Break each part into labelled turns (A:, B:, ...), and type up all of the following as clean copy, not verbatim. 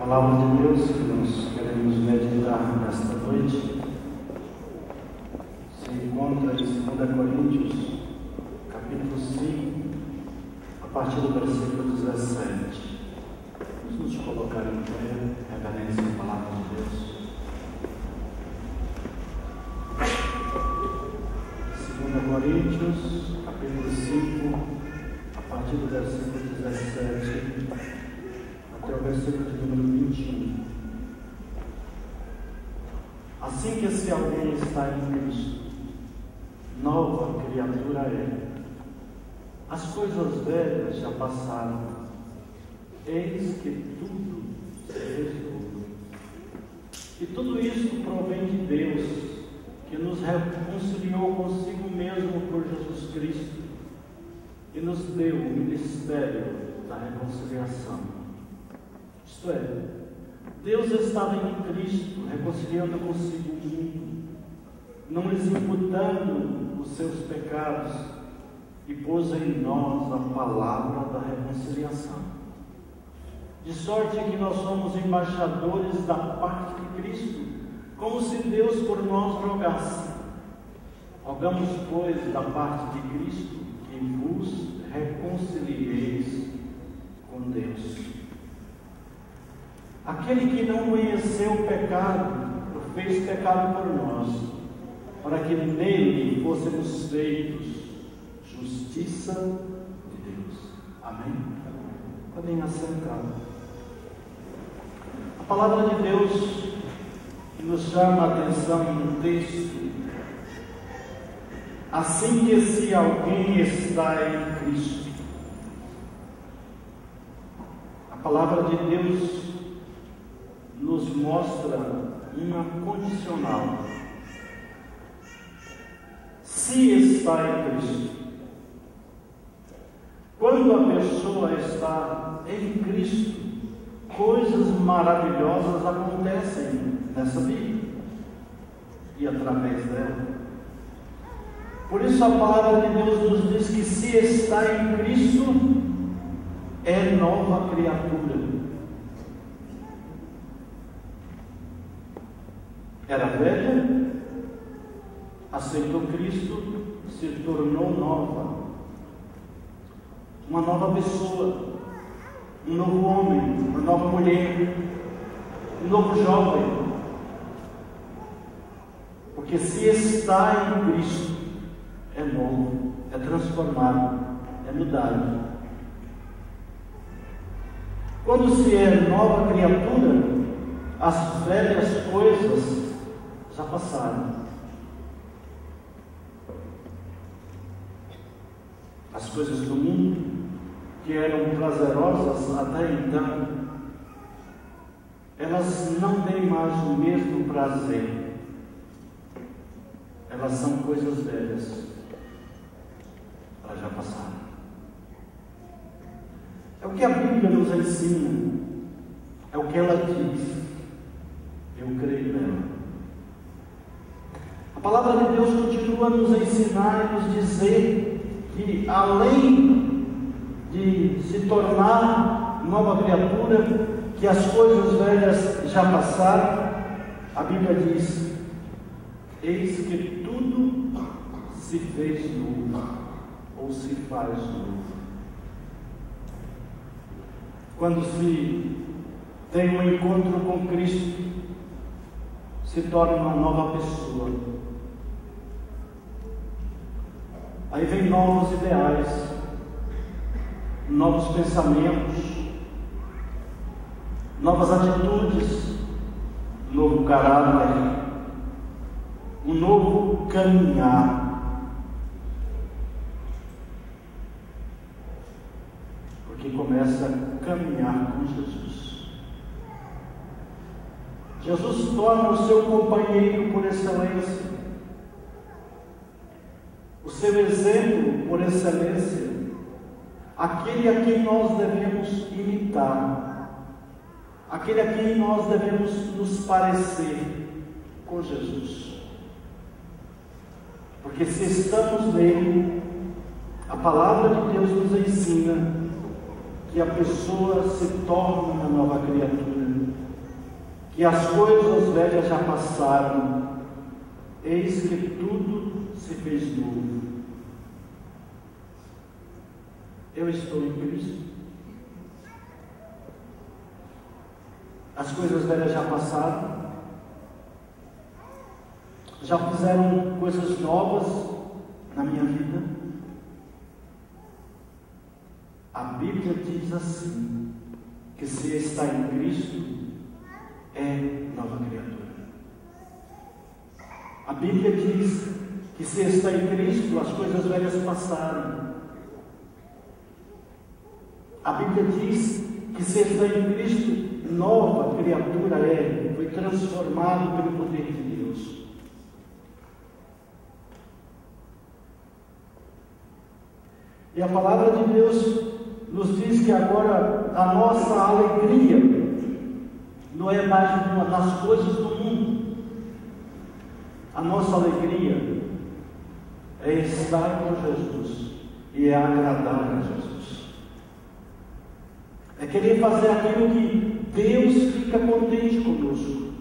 A: palavra de Deus que nós queremos meditar nesta noite se encontra em 2 Coríntios, capítulo 5, a partir do versículo 17. Vamos nos colocar em pé, reverência à palavra de Deus. 2 Coríntios, capítulo 5, a partir do versículo 17 até o versículo de número 21. Assim que se alguém está em Cristo, nova criatura é. As coisas velhas já passaram, eis que tudo se fez novo. E tudo isso provém de Deus, que nos reconciliou consigo mesmo por Jesus Cristo e nos deu o ministério da reconciliação. Isto é, Deus estava em Cristo, reconciliando consigo o mundo, não lhes imputando os seus pecados, e pôs em nós a palavra da reconciliação. De sorte que nós somos embaixadores da parte de Cristo, como se Deus por nós rogasse. Rogamos, pois, da parte de Cristo, que vos reconcilieis com Deus. Aquele que não conheceu o pecado, o fez pecado por nós, para que nele fôssemos feitos justiça de Deus. Amém? Podem assentar. A palavra de Deus nos chama a atenção no texto. Assim que se alguém está em Cristo. A palavra de Deus nos mostra uma condicional. Se está em Cristo. Quando a pessoa está em Cristo, coisas maravilhosas acontecem nessa vida e através dela. Por isso a palavra de Deus nos diz que se está em Cristo, é nova criatura. Era velha, aceitou Cristo, se tornou nova. Uma nova pessoa, um novo homem, uma nova mulher, um novo jovem. Porque se está em Cristo, é novo, é transformado, é mudado. Quando se é nova criatura, as velhas coisas já passaram. As coisas do mundo, que eram prazerosas até então, elas não têm mais o mesmo prazer. Elas são coisas velhas. Elas já passaram. É o que a Bíblia nos ensina. É o que ela diz. Eu creio nela. A palavra de Deus continua a nos ensinar e nos dizer que, além de se tornar nova criatura, que as coisas velhas já passaram, a Bíblia diz: eis que tudo se fez novo, ou se faz novo. Quando se tem um encontro com Cristo, se torna uma nova pessoa. Aí vem novos ideais, novos pensamentos, novas atitudes, novo caráter, um novo caminhar. Porque começa a caminhar com Jesus. Jesus torna o seu companheiro por excelência, o seu exemplo por excelência, aquele a quem nós devemos imitar, aquele a quem nós devemos nos parecer com Jesus. Porque se estamos nele, a palavra de Deus nos ensina que a pessoa se torna uma nova criatura. que as coisas velhas já passaram, eis que tudo se fez novo. Eu estou em Cristo. As coisas velhas já passaram, já fizeram coisas novas na minha vida. A Bíblia diz assim, que se está em Cristo, é nova criatura. A Bíblia diz que se está em Cristo, as coisas velhas passaram. A Bíblia diz que se está em Cristo, nova criatura é, foi transformado pelo poder de Deus. E a palavra de Deus nos diz que agora a nossa alegria não é mais nas coisas do mundo. A nossa alegria é estar com Jesus e é agradar a Jesus. É querer fazer aquilo que Deus fica contente conosco.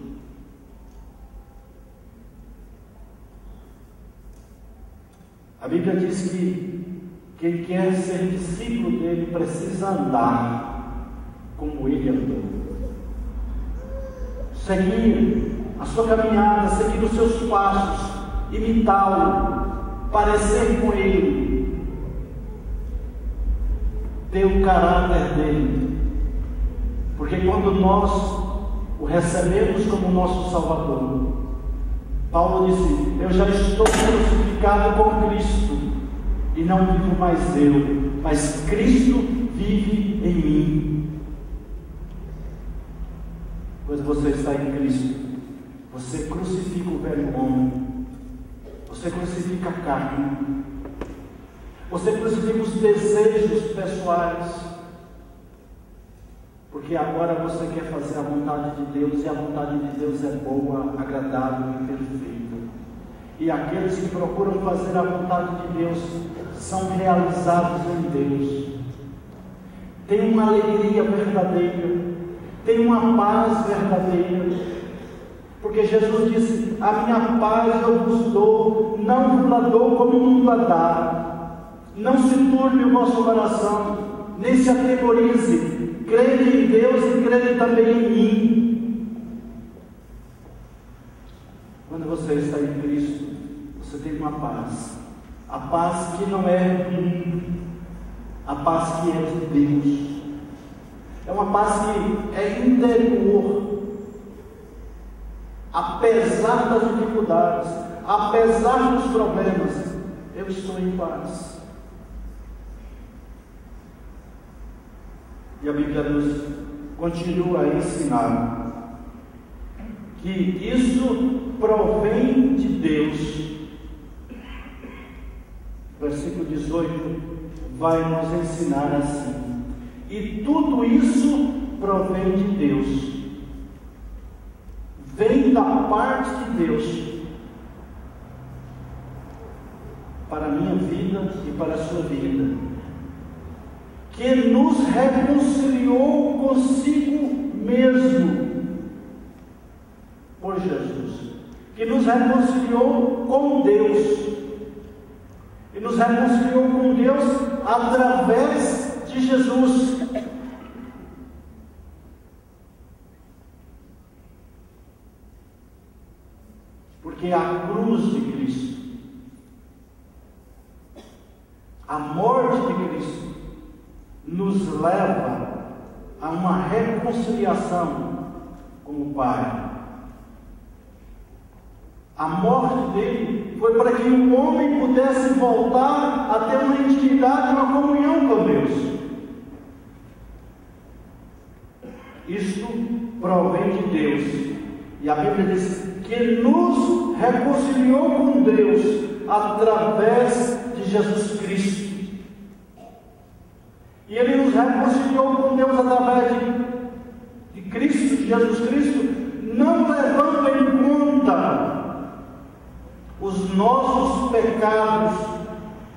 A: A Bíblia diz que quem quer ser discípulo dele precisa andar como ele andou. Seguir a sua caminhada, seguir os seus passos, imitá-lo, parecer com ele, ter o caráter dele. Porque quando nós o recebemos como nosso Salvador, Paulo disse: eu já estou crucificado com Cristo, e não vivo mais eu, mas Cristo vive em mim. Quando você está em Cristo, você crucifica o velho homem, você crucifica a carne, você crucifica os desejos pessoais, porque agora você quer fazer a vontade de Deus, e a vontade de Deus é boa, agradável e perfeita. E aqueles que procuram fazer a vontade de Deus são realizados em Deus. Tem uma alegria verdadeira, tem uma paz verdadeira, porque Jesus disse: a minha paz eu vos dou, não vos la dou como o mundo a dá. Não se turbe o vosso coração, nem se atemorize. Crede em Deus e crede também em mim. Quando você está em Cristo, você tem uma paz. A paz que não é do mundo, a paz que é de Deus. É uma paz que é interior. Apesar das dificuldades, apesar dos problemas, eu estou em paz. E a Bíblia nos continua a ensinar que isso provém de Deus. Versículo 18 vai nos ensinar assim: e tudo isso provém de Deus, vem da parte de Deus, para a minha vida e para a sua vida, que nos reconciliou consigo mesmo, por Jesus, que nos reconciliou com Deus, e nos reconciliou com Deus através de Jesus. Porque a cruz de Cristo, a morte de Cristo, nos leva a uma reconciliação com o Pai. A morte dele foi para que o homem pudesse voltar a ter uma intimidade, uma comunhão com Deus. Isto provém de Deus. E a Bíblia diz que nos reconciliou com Deus através de Jesus Cristo. E Ele nos reconciliou com Deus através de Cristo, de Jesus Cristo, não levando em conta os nossos pecados,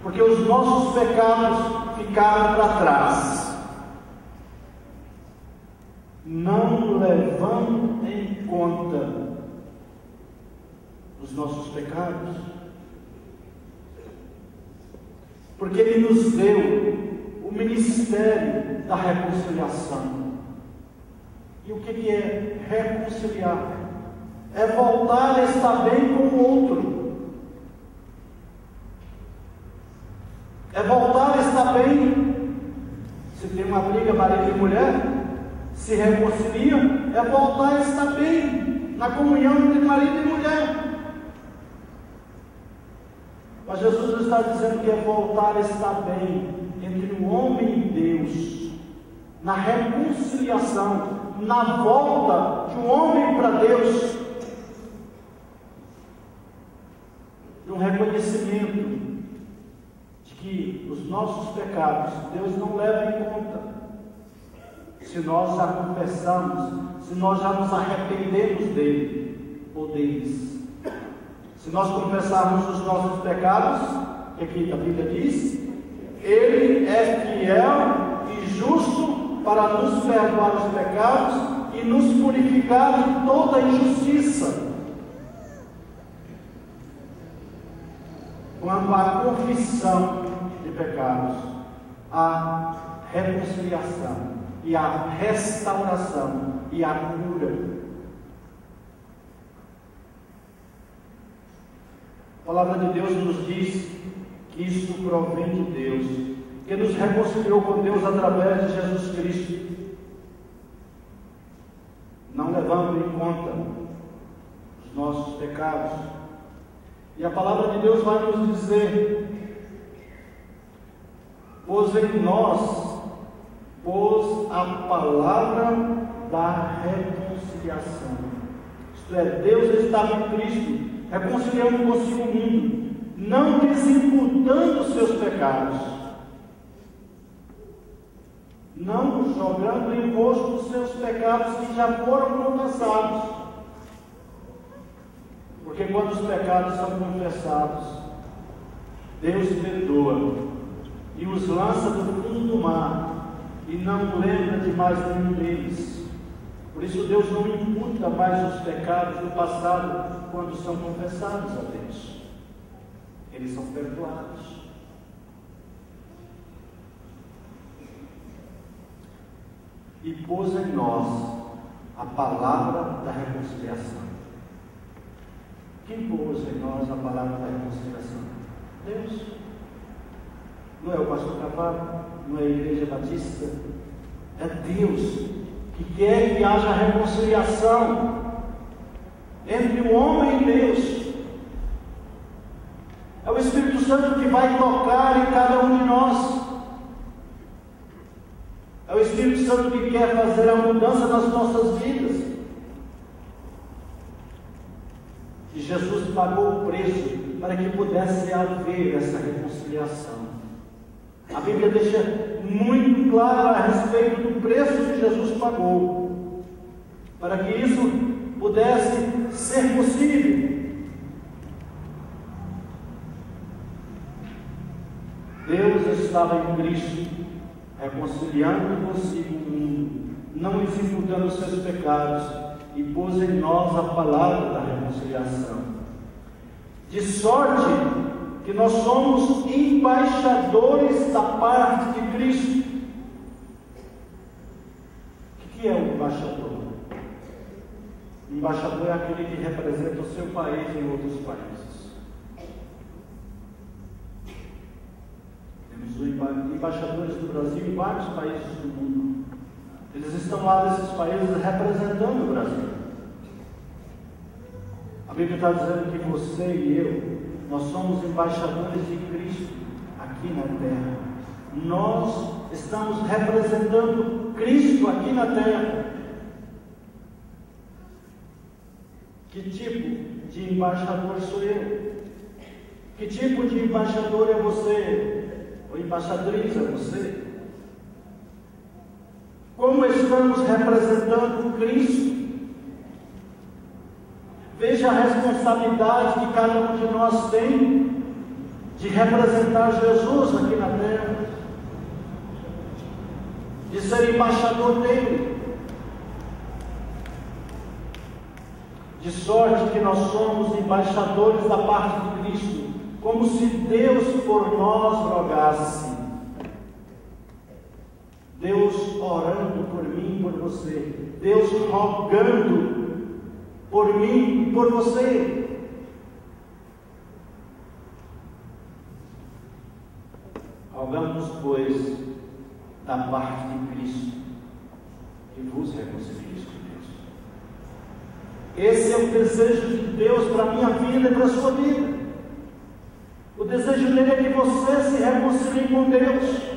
A: porque os nossos pecados ficaram para trás. não levando em conta os nossos pecados, porque Ele nos deu o ministério da reconciliação. E o que é reconciliar? É voltar a estar bem com o outro, é voltar a estar bem. Se tem uma briga marido e mulher, se reconcilia, é voltar a estar bem na comunhão entre marido e mulher. Mas Jesus está dizendo que é voltar a estar bem entre o homem e Deus, na reconciliação, na volta de um homem para Deus, de um reconhecimento de que os nossos pecados Deus não leva em conta. Se nós já confessamos, se nós já nos arrependemos dele ou deles, se nós confessarmos os nossos pecados, que aqui a Bíblia diz, Ele é fiel e justo para nos perdoar os pecados e nos purificar de toda injustiça. Quando há confissão de pecados, há reconciliação e há restauração e há cura. A palavra de Deus nos diz que isso provém de Deus, que nos reconciliou com Deus através de Jesus Cristo, não levando em conta os nossos pecados. E a palavra de Deus vai nos dizer: pôs em nós, pôs a palavra da reconciliação. Isto é, Deus estava em Cristo, reconciliando consigo o mundo, não desimputando os seus pecados, não jogando em rosto os seus pecados que já foram confessados. Porque quando os pecados são confessados, Deus perdoa e os lança do fundo do mar e não lembra de mais nenhum deles. Por isso Deus não imputa mais os pecados do passado quando são confessados a Deus. Eles são perdoados. E pôs em nós a palavra da reconciliação. Quem pôs em nós a palavra da reconciliação? Deus. Não é o pastor Carvalho, não é a Igreja Batista, é Deus que quer que haja reconciliação entre o homem e Deus. É o Espírito Santo que vai tocar em cada um de nós. É o Espírito Santo que quer fazer a mudança nas nossas vidas. E Jesus pagou o preço para que pudesse haver essa reconciliação. A Bíblia deixa muito claro a respeito do preço que Jesus pagou, para que isso pudesse ser possível. Deus estava em Cristo, reconciliando consigo o mundo, não lhes imputando os seus pecados, e pôs em nós a palavra da reconciliação. De sorte que nós somos embaixadores da parte de Cristo. O que é um embaixador? O embaixador é aquele que representa o seu país em outros países. Temos embaixadores do Brasil em vários países do mundo. Eles estão lá nesses países representando o Brasil. A Bíblia está dizendo que você e eu, nós somos embaixadores de Cristo aqui na terra. Nós estamos representando Cristo aqui na terra. Que tipo de embaixador sou eu? Que tipo de embaixador é você? Ou embaixatriz é você? Como estamos representando Cristo? Veja a responsabilidade que cada um de nós tem de representar Jesus aqui na terra, de ser embaixador dele. de sorte que nós somos embaixadores da parte de Cristo, como se Deus por nós rogasse. Deus orando por mim e por você, Deus rogando por mim e por você. Rogamos, pois, da parte de Cristo, que vos reconcilieis com Deus. Esse é o desejo de Deus para a minha vida e para a sua vida. O desejo dele é que você se reconcilie com Deus.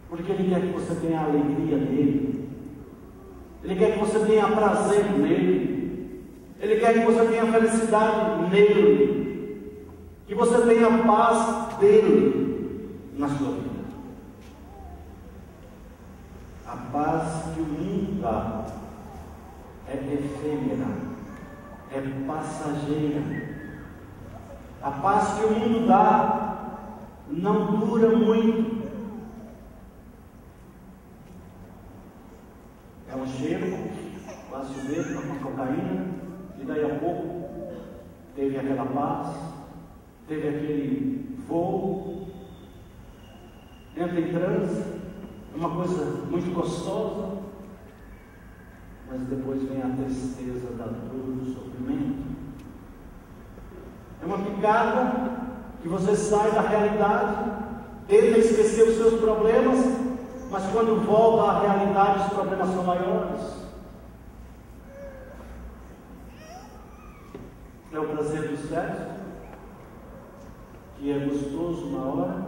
A: Porque Ele quer que você tenha a alegria nele. Ele quer que você tenha prazer nele. Ele quer que você tenha felicidade nele. Que você tenha a paz dele na sua vida. A paz que o mundo dá é efêmera, é passageira. A paz que o mundo dá não dura muito. É um cheiro, quase um dedo, uma cocaína, e daí a pouco teve aquela paz, teve aquele voo, entra em transe, uma coisa muito gostosa, mas depois vem a tristeza da dor, do sofrimento. É uma picada que você sai da realidade, tenta esquecer os seus problemas, mas quando volta à realidade, os problemas são maiores. É o prazer do sexo, que é gostoso na hora,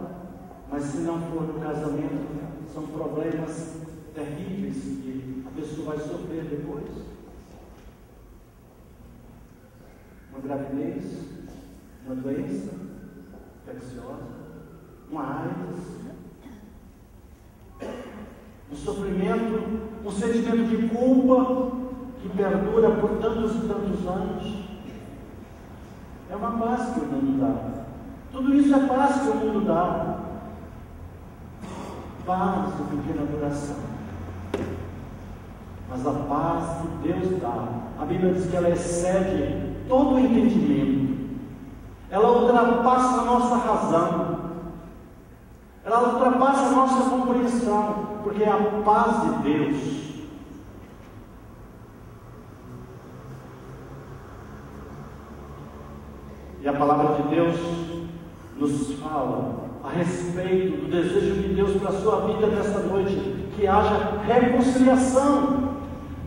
A: mas se não for no casamento, são problemas terríveis que a pessoa vai sofrer depois. Uma gravidez, uma doença infecciosa, uma AIDS, um sofrimento, um sentimento de culpa que perdura por tantos e tantos anos. É uma paz que o mundo dá. Tudo isso é paz que o mundo dá. Paz de pequena duração. Mas a paz que Deus dá, a Bíblia diz que ela excede todo o entendimento. Ela ultrapassa a nossa razão. Ela ultrapassa a nossa compreensão, porque é a paz de Deus. E a palavra de Deus nos fala a respeito do desejo de Deus para a sua vida nesta noite, que haja reconciliação.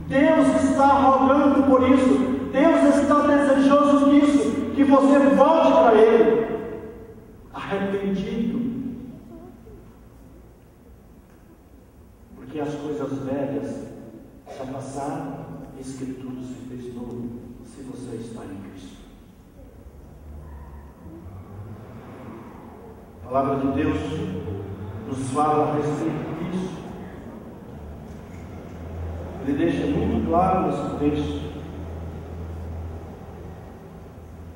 A: Deus está rogando por isso. Deus está desejoso disso, que você volte para Ele, arrependido. Porque as coisas velhas já passaram, eis que tudo se fez novo, se você está em Cristo. A palavra de Deus nos fala a respeito disso. Ele deixa muito claro nesse texto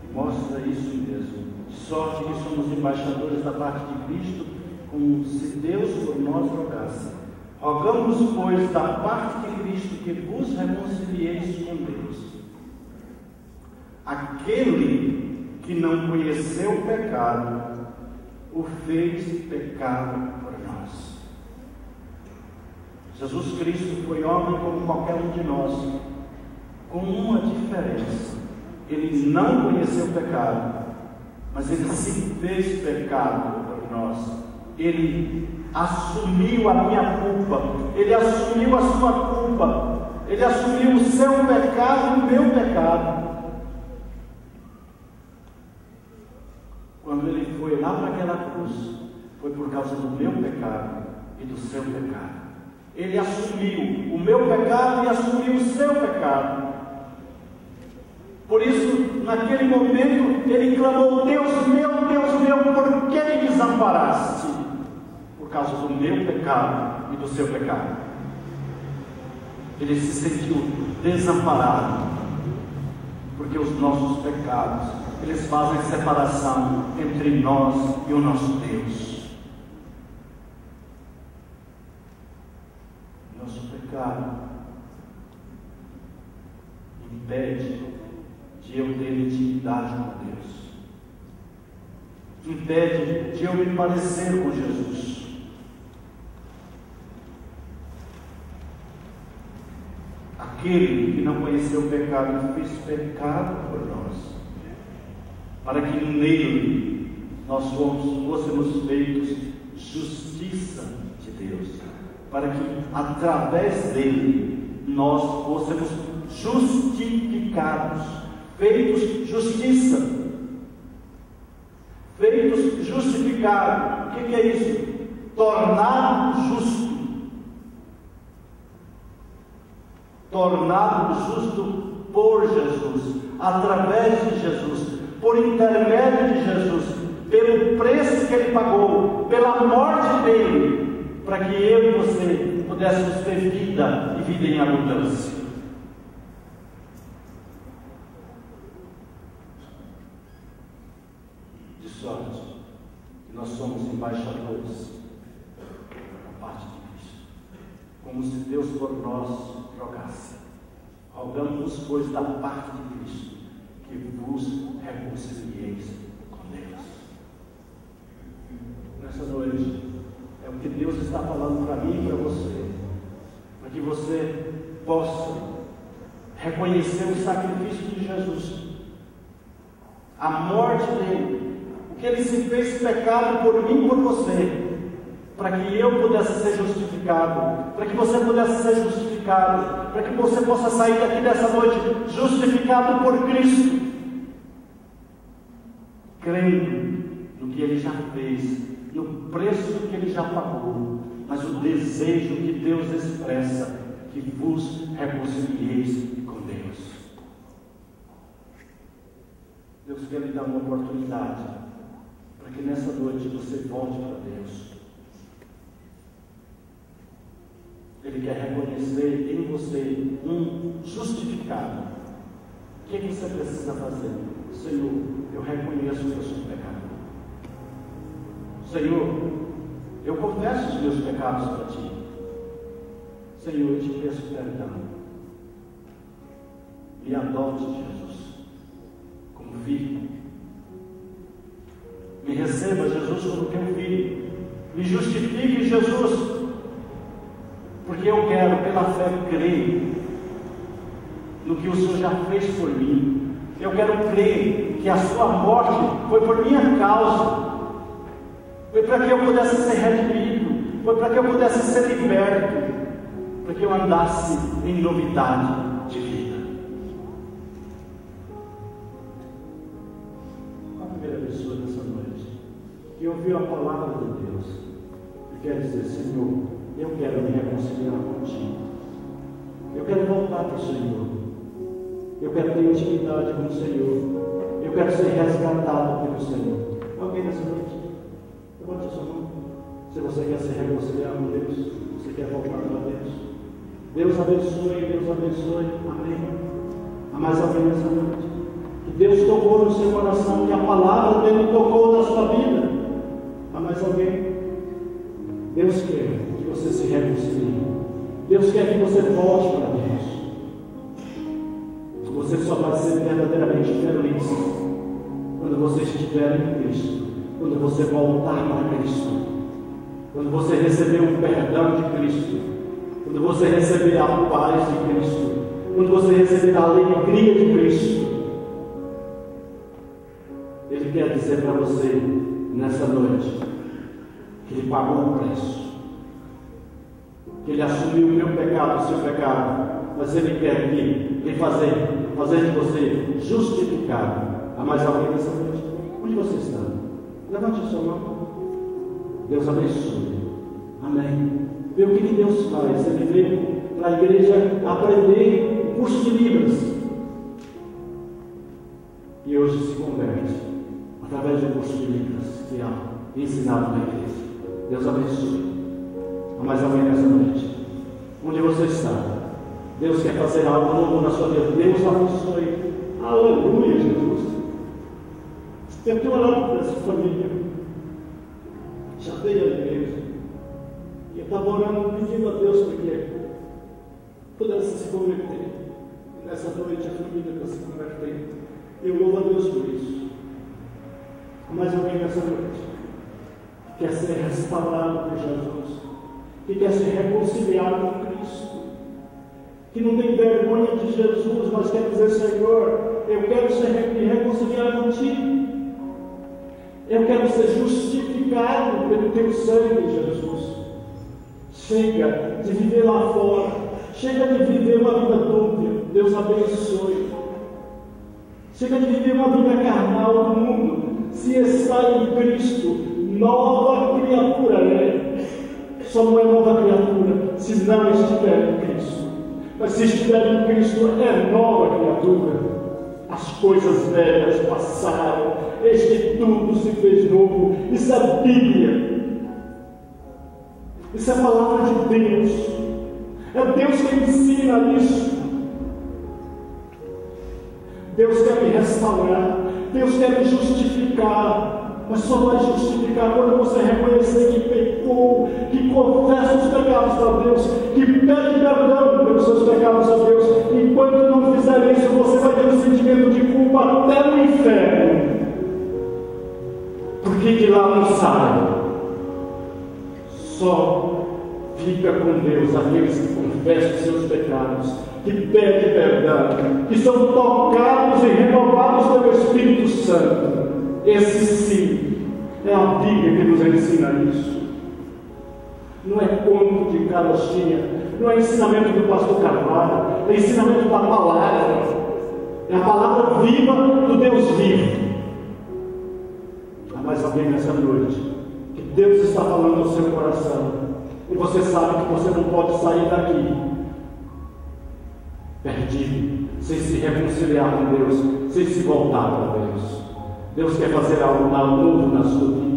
A: e mostra isso mesmo. De sorte que somos embaixadores da parte de Cristo, como se Deus por nós rogasse. Rogamos, pois, da parte de Cristo, que vos reconcilieis com Deus. Aquele que não conheceu o pecado, o fez pecado por nós. Jesus Cristo foi homem como qualquer um de nós, com uma diferença: ele não conheceu o pecado, mas ele se fez pecado por nós. Ele assumiu a minha culpa, ele assumiu a sua culpa, ele assumiu o seu pecado e o meu pecado. Quando ele foi lá para aquela cruz, foi por causa do meu pecado e do seu pecado. Ele assumiu o meu pecado e assumiu o seu pecado. Por isso, naquele momento, ele clamou: Deus meu, por que me desamparaste? Por causa do meu pecado e do seu pecado. Ele se sentiu desamparado, porque os nossos pecados, eles fazem separação entre nós e o nosso Deus. Nós nosso pecado impede de eu ter intimidade com Deus, impede de eu me parecer com Jesus. Aquele que não conheceu o pecado fez pecado por nós, para que nele nós fôssemos feitos justiça de Deus, para que através dele nós fôssemos justificados, feitos justiça, feitos justificados. O que é isso? Tornado justo. Tornado justo por Jesus, através de Jesus, por intermédio de Jesus, pelo preço que Ele pagou, pela morte dele, para que eu e você pudéssemos ter vida e vida em abundância. De sorte que nós somos embaixadores da parte de Cristo, como se Deus por nós rogasse. Rogamos, pois, da parte de Cristo, que vos reconcilieis com Deus. Nessa noite, é o que Deus está falando para mim e para você, para que você possa reconhecer o sacrifício de Jesus, a morte dele, o que ele se fez pecado por mim e por você, para que eu pudesse ser justificado, para que você pudesse ser justificado, para que você possa sair daqui dessa noite justificado por Cristo, crendo no que Ele já fez, no preço que Ele já pagou, mas o desejo que Deus expressa, que vos reconcilieis com Deus. Deus quer lhe dar uma oportunidade, para que nessa noite você volte para Deus. Ele quer reconhecer em você um justificado. O que você precisa fazer? Senhor, eu reconheço que eu sou pecador. Senhor, eu confesso os meus pecados para Ti. Senhor, eu te peço perdão. Me adote, Jesus, como filho. Me receba, Jesus, como teu filho. Me justifique, Jesus, porque eu quero, pela fé, crer no que o Senhor já fez por mim. Eu quero crer que a sua morte foi por minha causa, foi para que eu pudesse ser redimido, foi para que eu pudesse ser liberto, para que eu andasse em novidade de vida. A primeira pessoa dessa noite que ouviu a palavra de Deus e quer dizer: Senhor, eu quero me reconciliar contigo, eu quero voltar para o Senhor, eu quero ter intimidade com o Senhor, eu quero ser resgatado pelo Senhor. Alguém nessa noite? Levante a sua mão. Se você quer se reconciliar com Deus, você quer voltar para Deus, Deus abençoe, Deus abençoe. Amém. Há mais alguém nessa noite? Que Deus tocou no seu coração, que a palavra dele tocou na sua vida. Há mais alguém? Deus quer que você se reconcilie. Deus quer que você volte para Deus. Você só vai ser verdadeiramente feliz quando você estiver em Cristo, quando você voltar para Cristo, quando você receber o perdão de Cristo, quando você receber a paz de Cristo, quando você receber a alegria de Cristo. Ele quer dizer para você nessa noite que Ele pagou o preço, que Ele assumiu o meu pecado, o seu pecado, mas Ele quer que fazer de você justificado. Há mais alguém nessa noite? Onde você está? Levante a sua mão. Deus abençoe. Amém. Vê o que Deus faz. Ele veio para a igreja aprender o curso de Libras e hoje se converte através do curso de Libras que é ensinado na igreja. Deus abençoe. Há mais alguém nessa noite? Onde você está? Deus quer fazer algo novo na sua vida. Deus abençoe. Aleluia, Jesus. Eu tenho orado por essa família. Já veio à igreja. E eu estava orando, pedindo a Deus para que
B: pudesse se converter. E nessa noite a família está se convertendo. Eu louvo a Deus por isso. Mas alguém nessa noite que quer ser restaurado por Jesus, que quer ser reconciliado com Cristo, que não tem vergonha de Jesus, mas quer dizer: Senhor, eu quero me reconciliar contigo, eu quero ser justificado pelo teu sangue, Jesus. Chega de viver lá fora, chega de viver uma vida dúbia. Deus abençoe. Chega de viver uma vida carnal do mundo. Se está em Cristo, nova criatura é. Só não é nova criatura se não estiver em Cristo. Mas se estiver em Cristo, é nova criatura. As coisas velhas passaram, eis que tudo se fez novo. Isso é Bíblia. Isso é a palavra de Deus. É Deus que ensina isso. Deus quer me restaurar. Deus quer me justificar. Mas só vai justificar quando você reconhecer que pecou, que confessa os pecados a Deus, que pede perdão pelos seus pecados a Deus. Enquanto não fizer isso, você vai ter um sentimento de culpa até no inferno. Porque de lá não sai. Só fica com Deus aqueles que confessam os seus pecados, que pedem perdão, que são tocados e renovados pelo Espírito Santo. Esse sim é a Bíblia que nos ensina isso. Não é conto de carochinha, não é ensinamento do pastor Carvalho, é ensinamento da palavra. É a palavra viva do Deus vivo. Há mais alguém nessa noite que Deus está falando no seu coração, e você sabe que você não pode sair daqui perdido, sem se reconciliar com Deus, sem se voltar para Deus. Deus quer fazer algo novo na sua vida.